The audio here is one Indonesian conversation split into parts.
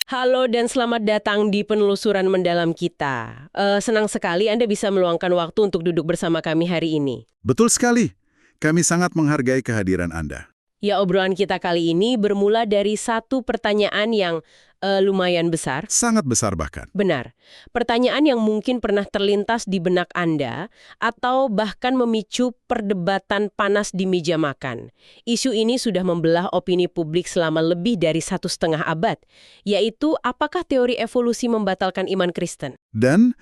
Halo dan selamat datang di penelusuran mendalam kita. Senang sekali Anda bisa meluangkan waktu untuk duduk bersama kami hari ini. Betul sekali. Kami sangat menghargai kehadiran Anda. Ya, obrolan kita kali ini bermula dari satu pertanyaan yang lumayan besar. Sangat besar bahkan. Benar. Pertanyaan yang mungkin pernah terlintas di benak Anda atau bahkan memicu perdebatan panas di meja makan. Isu ini sudah membelah opini publik selama lebih dari 1,5 abad, yaitu apakah teori evolusi membatalkan iman Kristen? Dan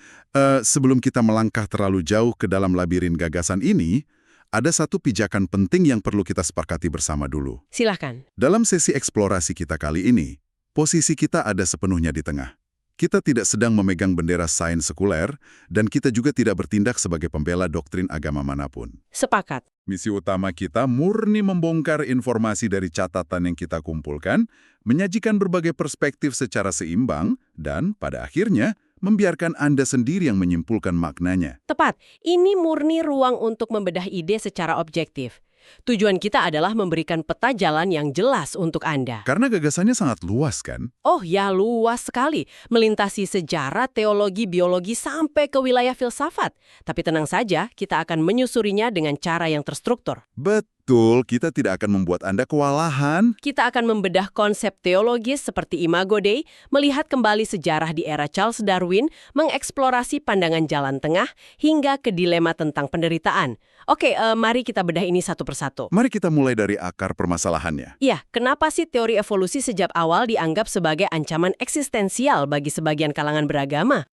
sebelum kita melangkah terlalu jauh ke dalam labirin gagasan ini, ada satu pijakan penting yang perlu kita sepakati bersama dulu. Silahkan. Dalam sesi eksplorasi kita kali ini, posisi kita ada sepenuhnya di tengah. Kita tidak sedang memegang bendera sains sekuler, dan kita juga tidak bertindak sebagai pembela doktrin agama manapun. Sepakat. Misi utama kita murni membongkar informasi dari catatan yang kita kumpulkan, menyajikan berbagai perspektif secara seimbang, dan pada akhirnya membiarkan Anda sendiri yang menyimpulkan maknanya. Tepat, ini murni ruang untuk membedah ide secara objektif. Tujuan kita adalah memberikan peta jalan yang jelas untuk Anda. Karena gagasannya sangat luas, kan? Oh ya, luas sekali. Melintasi sejarah, teologi, biologi, sampai ke wilayah filsafat. Tapi tenang saja, kita akan menyusurinya dengan cara yang terstruktur. Betul, kita tidak akan membuat Anda kewalahan. Kita akan membedah konsep teologis seperti Imago Dei, melihat kembali sejarah di era Charles Darwin, mengeksplorasi pandangan jalan tengah, hingga ke dilema tentang penderitaan. Oke, mari kita bedah ini satu persatu. Mari kita mulai dari akar permasalahannya. Iya, kenapa sih teori evolusi sejak awal dianggap sebagai ancaman eksistensial bagi sebagian kalangan beragama?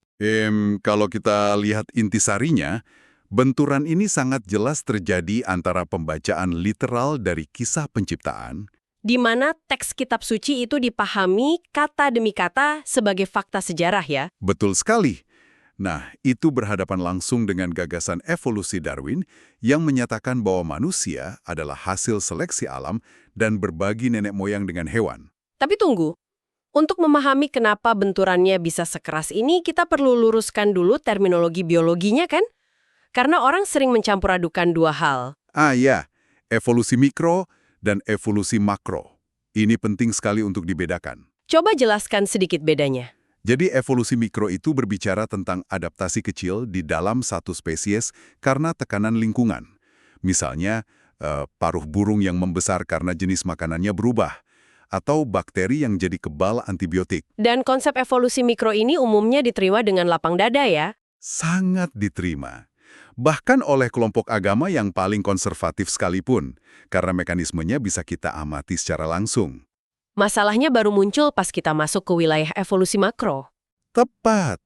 Kalau kita lihat intisarinya, benturan ini sangat jelas terjadi antara pembacaan literal dari kisah penciptaan, Di mana teks kitab suci itu dipahami kata demi kata sebagai fakta sejarah ya. betul sekali. Nah, itu berhadapan langsung dengan gagasan evolusi Darwin yang menyatakan bahwa manusia adalah hasil seleksi alam dan berbagi nenek moyang dengan hewan. Tapi tunggu, untuk memahami kenapa benturannya bisa sekeras ini, kita perlu luruskan dulu terminologi biologinya kan? Karena orang sering mencampur adukan dua hal. Ah ya, evolusi mikro dan evolusi makro. Ini penting sekali untuk dibedakan. Coba jelaskan sedikit bedanya. Jadi evolusi mikro itu berbicara tentang adaptasi kecil di dalam satu spesies karena tekanan lingkungan. Misalnya, paruh burung yang membesar karena jenis makanannya berubah, atau bakteri yang jadi kebal antibiotik. Dan konsep evolusi mikro ini umumnya diterima dengan lapang dada ya. Sangat diterima. Bahkan oleh kelompok agama yang paling konservatif sekalipun, karena mekanismenya bisa kita amati secara langsung. Masalahnya baru muncul pas kita masuk ke wilayah evolusi makro. Tepat.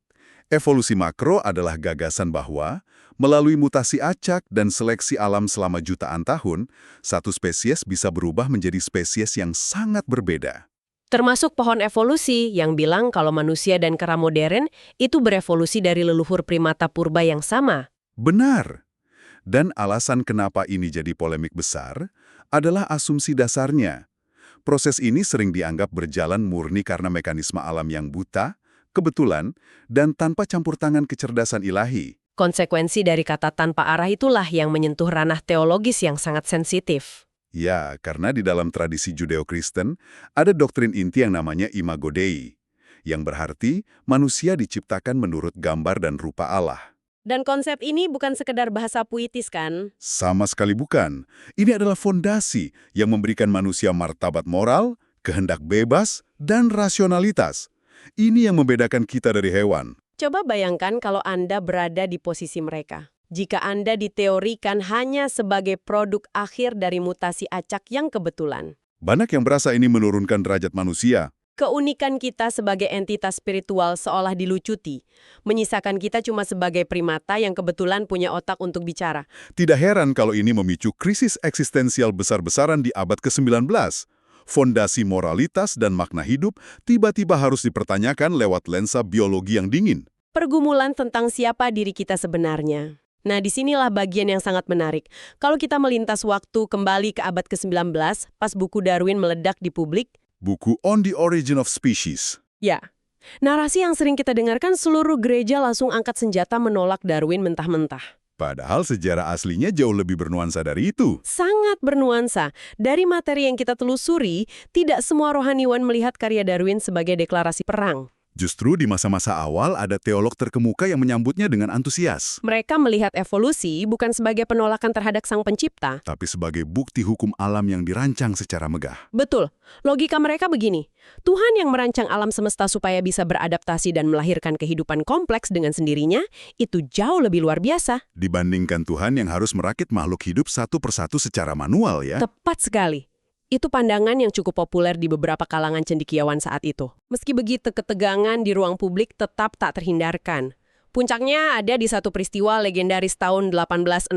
Evolusi makro adalah gagasan bahwa, melalui mutasi acak dan seleksi alam selama jutaan tahun, satu spesies bisa berubah menjadi spesies yang sangat berbeda. Termasuk pohon evolusi yang bilang kalau manusia dan kera modern itu berevolusi dari leluhur primata purba yang sama. Benar. Dan alasan kenapa ini jadi polemik besar adalah asumsi dasarnya. Proses ini sering dianggap berjalan murni karena mekanisme alam yang buta, kebetulan, dan tanpa campur tangan kecerdasan ilahi. Konsekuensi dari kata tanpa arah itulah yang menyentuh ranah teologis yang sangat sensitif. Ya, karena di dalam tradisi Judeo-Kristen, ada doktrin inti yang namanya Imago Dei, yang berarti manusia diciptakan menurut gambar dan rupa Allah. Dan konsep ini bukan sekedar bahasa puitis kan? Sama sekali bukan. Ini adalah fondasi yang memberikan manusia martabat moral, kehendak bebas, dan rasionalitas. Ini yang membedakan kita dari hewan. Coba bayangkan kalau Anda berada di posisi mereka. Jika Anda diteorikan hanya sebagai produk akhir dari mutasi acak yang kebetulan. Banyak yang berasa ini menurunkan derajat manusia. Keunikan kita sebagai entitas spiritual seolah dilucuti, menyisakan kita cuma sebagai primata yang kebetulan punya otak untuk bicara. Tidak heran kalau ini memicu krisis eksistensial besar-besaran di abad ke-19. Fondasi moralitas dan makna hidup tiba-tiba harus dipertanyakan lewat lensa biologi yang dingin. Pergumulan tentang siapa diri kita sebenarnya. Nah, disinilah bagian yang sangat menarik. Kalau kita melintas waktu kembali ke abad ke-19, pas buku Darwin meledak di publik, Buku On the Origin of Species. ya, narasi yang sering kita dengarkan seluruh gereja langsung angkat senjata menolak Darwin mentah-mentah. Padahal sejarah aslinya jauh lebih bernuansa dari itu. Sangat bernuansa. Dari materi yang kita telusuri, tidak semua rohaniwan melihat karya Darwin sebagai deklarasi perang. Justru di masa-masa awal ada teolog terkemuka yang menyambutnya dengan antusias. Mereka melihat evolusi bukan sebagai penolakan terhadap sang pencipta. Tapi sebagai bukti hukum alam yang dirancang secara megah. Betul. Logika mereka begini. Tuhan yang merancang alam semesta supaya bisa beradaptasi dan melahirkan kehidupan kompleks dengan sendirinya, itu jauh lebih luar biasa. Dibandingkan Tuhan yang harus merakit makhluk hidup satu persatu secara manual ya. Tepat sekali. Itu pandangan yang cukup populer di beberapa kalangan cendekiawan saat itu. Meski begitu, ketegangan di ruang publik tetap tak terhindarkan. Puncaknya ada di satu peristiwa legendaris tahun 1860.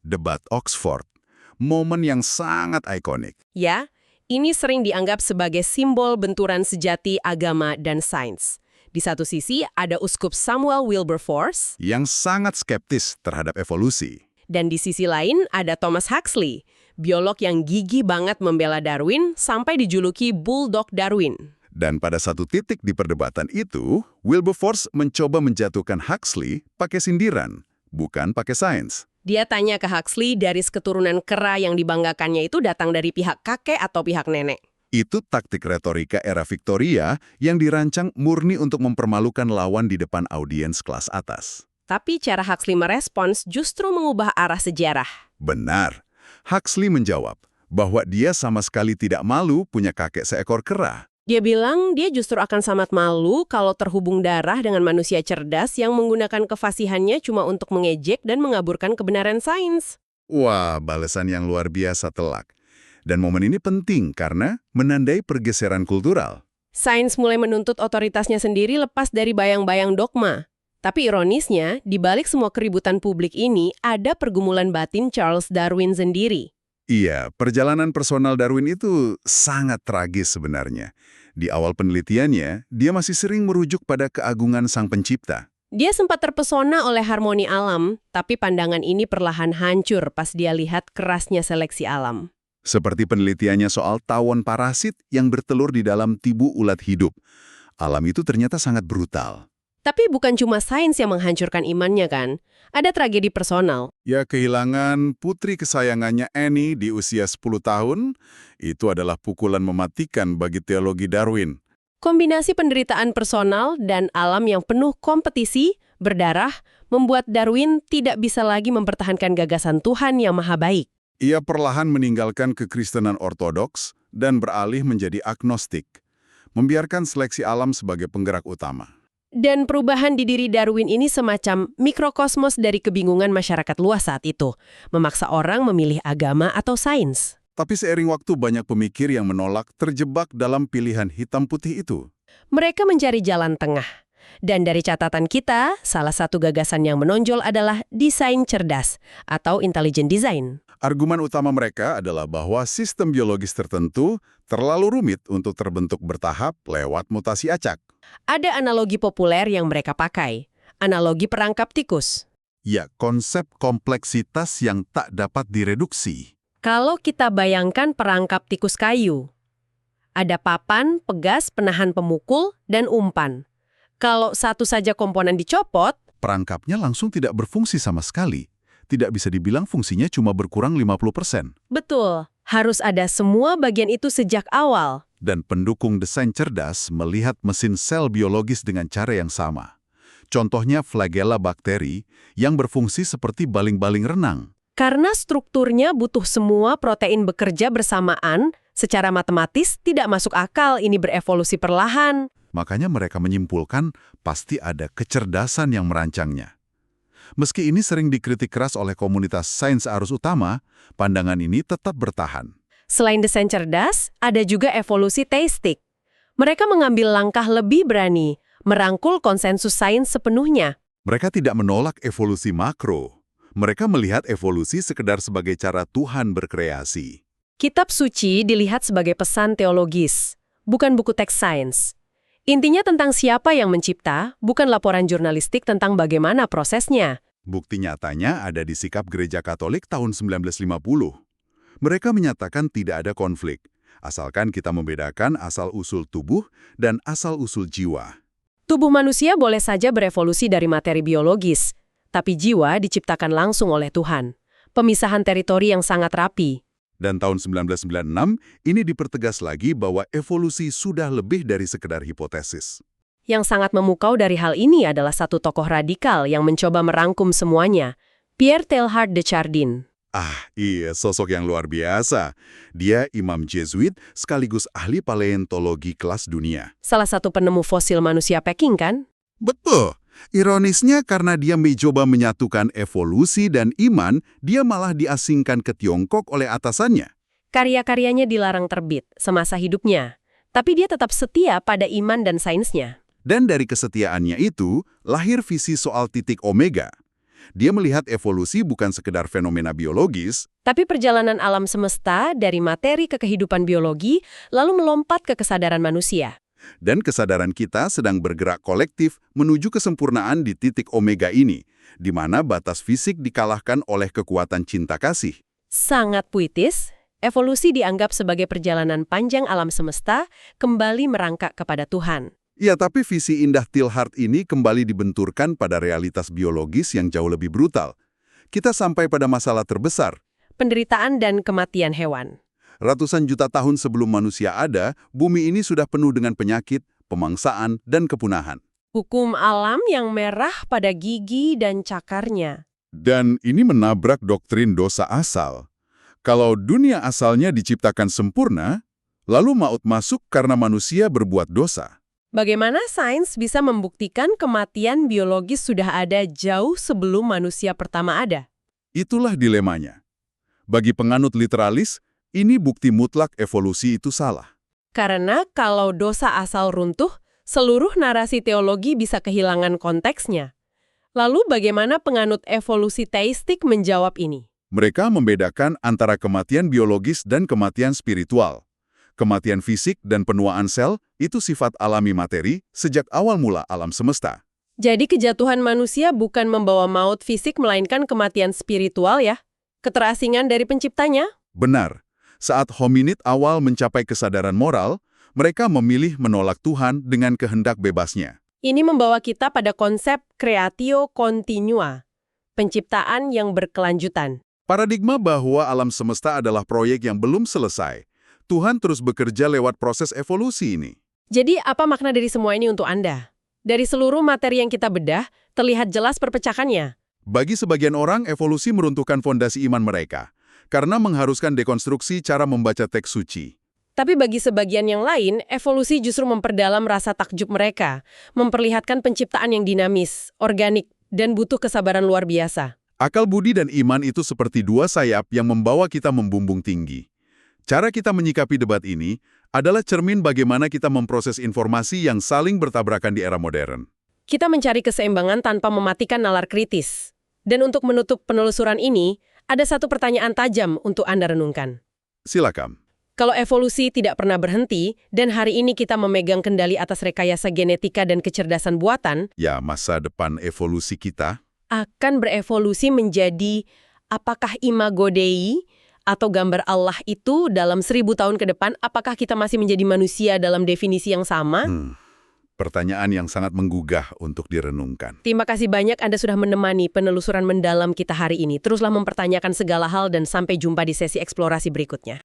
Debat Oxford. Momen yang sangat ikonik. Ya, ini sering dianggap sebagai simbol benturan sejati agama dan sains. Di satu sisi ada Uskup Samuel Wilberforce, Yang sangat skeptis terhadap evolusi. dan di sisi lain ada Thomas Huxley, biolog yang gigih banget membela Darwin sampai dijuluki Bulldog Darwin. Dan pada satu titik di perdebatan itu, Wilberforce mencoba menjatuhkan Huxley pakai sindiran, bukan pakai sains. Dia tanya ke Huxley, garis keturunan kera yang dibanggakannya itu datang dari pihak kakek atau pihak nenek. Itu taktik retorika era Victoria yang dirancang murni untuk mempermalukan lawan di depan audiens kelas atas. Tapi cara Huxley merespons justru mengubah arah sejarah. Benar. Huxley menjawab bahwa dia sama sekali tidak malu punya kakek seekor kera. Dia bilang dia justru akan sangat malu kalau terhubung darah dengan manusia cerdas yang menggunakan kefasihannya cuma untuk mengejek dan mengaburkan kebenaran sains. Wah, balasan yang luar biasa telak. Dan momen ini penting karena menandai pergeseran kultural. Sains mulai menuntut otoritasnya sendiri lepas dari bayang-bayang dogma. Tapi ironisnya, di balik semua keributan publik ini, ada pergumulan batin Charles Darwin sendiri. Iya, perjalanan personal Darwin itu sangat tragis sebenarnya. Di awal penelitiannya, dia masih sering merujuk pada keagungan sang pencipta. Dia sempat terpesona oleh harmoni alam, tapi pandangan ini perlahan hancur pas dia lihat kerasnya seleksi alam. Seperti penelitiannya soal tawon parasit yang bertelur di dalam tibu ulat hidup. Alam itu ternyata sangat brutal. Tapi bukan cuma sains yang menghancurkan imannya kan? Ada tragedi personal. Ya, kehilangan putri kesayangannya Annie di usia 10 tahun, itu adalah pukulan mematikan bagi teologi Darwin. Kombinasi penderitaan personal dan alam yang penuh kompetisi, berdarah, membuat Darwin tidak bisa lagi mempertahankan gagasan Tuhan yang maha baik. Ia perlahan meninggalkan kekristenan ortodoks dan beralih menjadi agnostik, membiarkan seleksi alam sebagai penggerak utama. Dan perubahan di diri Darwin ini semacam mikrokosmos dari kebingungan masyarakat luas saat itu, memaksa orang memilih agama atau sains. Tapi seiring waktu banyak pemikir yang menolak terjebak dalam pilihan hitam putih itu. Mereka mencari jalan tengah. Dan dari catatan kita, salah satu gagasan yang menonjol adalah desain cerdas atau intelligent design. Argumen utama mereka adalah bahwa sistem biologis tertentu terlalu rumit untuk terbentuk bertahap lewat mutasi acak. Ada analogi populer yang mereka pakai, analogi perangkap tikus. Ya, konsep kompleksitas yang tak dapat direduksi. Kalau kita bayangkan perangkap tikus kayu, ada papan, pegas, penahan pemukul, dan umpan. Kalau satu saja komponen dicopot, Perangkapnya langsung tidak berfungsi sama sekali. Tidak bisa dibilang fungsinya cuma berkurang 50%. betul, harus ada semua bagian itu sejak awal. Dan pendukung desain cerdas melihat mesin sel biologis dengan cara yang sama. Contohnya flagella bakteri yang berfungsi seperti baling-baling renang. Karena strukturnya butuh semua protein bekerja bersamaan, secara matematis tidak masuk akal ini berevolusi perlahan. Makanya mereka menyimpulkan pasti ada kecerdasan yang merancangnya. Meski ini sering dikritik keras oleh komunitas sains arus utama, pandangan ini tetap bertahan. Selain desain cerdas, ada juga evolusi teistik. Mereka mengambil langkah lebih berani, merangkul konsensus sains sepenuhnya. Mereka tidak menolak evolusi makro. Mereka melihat evolusi sekedar sebagai cara Tuhan berkreasi. Kitab suci dilihat sebagai pesan teologis, bukan buku teks sains. Intinya tentang siapa yang mencipta, bukan laporan jurnalistik tentang bagaimana prosesnya. Bukti nyatanya ada di sikap Gereja Katolik tahun 1950. Mereka menyatakan tidak ada konflik, asalkan kita membedakan asal-usul tubuh dan asal-usul jiwa. Tubuh manusia boleh saja berevolusi dari materi biologis, tapi jiwa diciptakan langsung oleh Tuhan. Pemisahan teritori yang sangat rapi. Dan tahun 1996, ini dipertegas lagi bahwa evolusi sudah lebih dari sekedar hipotesis. Yang sangat memukau dari hal ini adalah satu tokoh radikal yang mencoba merangkum semuanya, Pierre Teilhard de Chardin. Iya, sosok yang luar biasa. Dia imam Jesuit sekaligus ahli paleontologi kelas dunia. Salah satu penemu fosil manusia Peking, kan? Betul. Ironisnya karena dia mencoba menyatukan evolusi dan iman, dia malah diasingkan ke Tiongkok oleh atasannya. Karya-karyanya dilarang terbit semasa hidupnya, tapi dia tetap setia pada iman dan sainsnya. Dan dari kesetiaannya itu, lahir visi soal titik omega. Dia melihat evolusi bukan sekedar fenomena biologis, Tapi perjalanan alam semesta dari materi ke kehidupan biologi, lalu melompat ke kesadaran manusia. dan kesadaran kita sedang bergerak kolektif menuju kesempurnaan di titik omega ini, di mana batas fisik dikalahkan oleh kekuatan cinta kasih. Sangat puitis, evolusi dianggap sebagai perjalanan panjang alam semesta kembali merangkak kepada Tuhan. Ya, tapi visi indah Teilhard ini kembali dibenturkan pada realitas biologis yang jauh lebih brutal. Kita sampai pada masalah terbesar. Penderitaan dan kematian hewan. Ratusan juta tahun sebelum manusia ada, bumi ini sudah penuh dengan penyakit, pemangsaan, dan kepunahan. Hukum alam yang merah pada gigi dan cakarnya. Dan ini menabrak doktrin dosa asal. Kalau dunia asalnya diciptakan sempurna, lalu maut masuk karena manusia berbuat dosa. Bagaimana sains bisa membuktikan kematian biologis sudah ada jauh sebelum manusia pertama ada? Itulah dilemanya. Bagi penganut literalis, ini bukti mutlak evolusi itu salah. Karena kalau dosa asal runtuh, seluruh narasi teologi bisa kehilangan konteksnya. Lalu bagaimana penganut evolusi teistik menjawab ini? Mereka membedakan antara kematian biologis dan kematian spiritual. Kematian fisik dan penuaan sel itu sifat alami materi sejak awal mula alam semesta. Jadi kejatuhan manusia bukan membawa maut fisik melainkan kematian spiritual ya? Keterasingan dari penciptanya? Benar, saat hominid awal mencapai kesadaran moral, mereka memilih menolak Tuhan dengan kehendak bebasnya. Ini membawa kita pada konsep creatio continua, penciptaan yang berkelanjutan. Paradigma bahwa alam semesta adalah proyek yang belum selesai. Tuhan terus bekerja lewat proses evolusi ini. Jadi apa makna dari semua ini untuk Anda? Dari seluruh materi yang kita bedah, terlihat jelas perpecahannya. Bagi sebagian orang, evolusi meruntuhkan fondasi iman mereka, karena mengharuskan dekonstruksi cara membaca teks suci. Tapi bagi sebagian yang lain, evolusi justru memperdalam rasa takjub mereka, memperlihatkan penciptaan yang dinamis, organik, dan butuh kesabaran luar biasa. Akal budi dan iman itu seperti dua sayap yang membawa kita membumbung tinggi. Cara kita menyikapi debat ini adalah cermin bagaimana kita memproses informasi yang saling bertabrakan di era modern. Kita mencari keseimbangan tanpa mematikan nalar kritis. Dan untuk menutup penelusuran ini, ada satu pertanyaan tajam untuk Anda renungkan. Silakan. Kalau evolusi tidak pernah berhenti, dan hari ini kita memegang kendali atas rekayasa genetika dan kecerdasan buatan, Ya, masa depan evolusi kita akan berevolusi menjadi apakah imago Dei atau gambar Allah itu dalam 1000 tahun ke depan, apakah kita masih menjadi manusia dalam definisi yang sama? Pertanyaan yang sangat menggugah untuk direnungkan. Terima kasih banyak Anda sudah menemani penelusuran mendalam kita hari ini. Teruslah mempertanyakan segala hal dan sampai jumpa di sesi eksplorasi berikutnya.